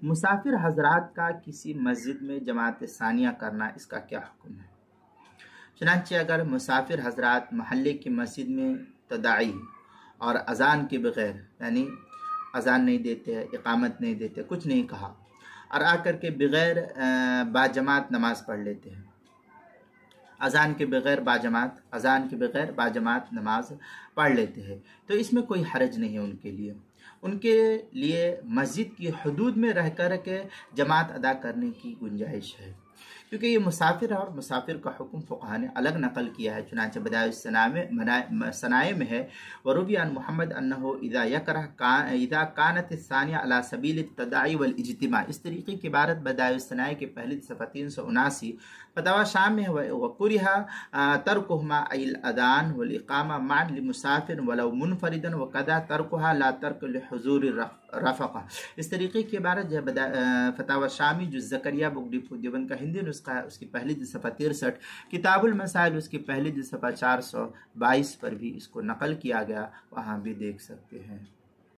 مسافر حضرات کا کسی مسجد میں جماعت ثانیہ کرنا اس کا کیا حکم ہے؟ چنانچہ اگر مسافر حضرات محلے کی مسجد میں تداعی اور اذان کے بغیر، یعنی اذان نہیں دیتے، اقامت نہیں دیتے، کچھ نہیں کہا، اور آ کر کے بغیر باجماعت نماز پڑھ لیتے ہیں، اذان کے بغیر باجماعت نماز پڑھ لیتے ہیں، تو اس میں کوئی حرج نہیں ہے ان کے لیے مسجد کی حدود میں رہ کر کے جماعت ادا کرنے کی گنجائش ہے، کیونکہ یہ مسافر ہے اور مسافر کا حکم فقہاء نے الگ نقل کیا ہے۔ چنانچہ بدائع الصنائع میں ہے، وروی عن محمد انہ اذا کانت الثانیہ علی سبیل التداعی والاجتماع، اس طریقے کی عبارت بدائع الصنائع کے پہلی صفحہ 379 فتاوی شام میں ہے، وکرہ ترکہما ای الاذان والاقامہ معا لمسافر ولو منفردا وکذا ترکہا لا ترک لحضور رفقہ، اس طریقے کی عبارت جو ہے فتاوی شامی جو زکریا بک ڈپو دیوبند کا ہندی نسخہ ہے، اس کی پہلی صفحہ 63، کتاب المسائل اس کی پہلی صفحہ 422 پر بھی اس کو نقل کیا گیا، وہاں بھی دیکھ سکتے ہیں۔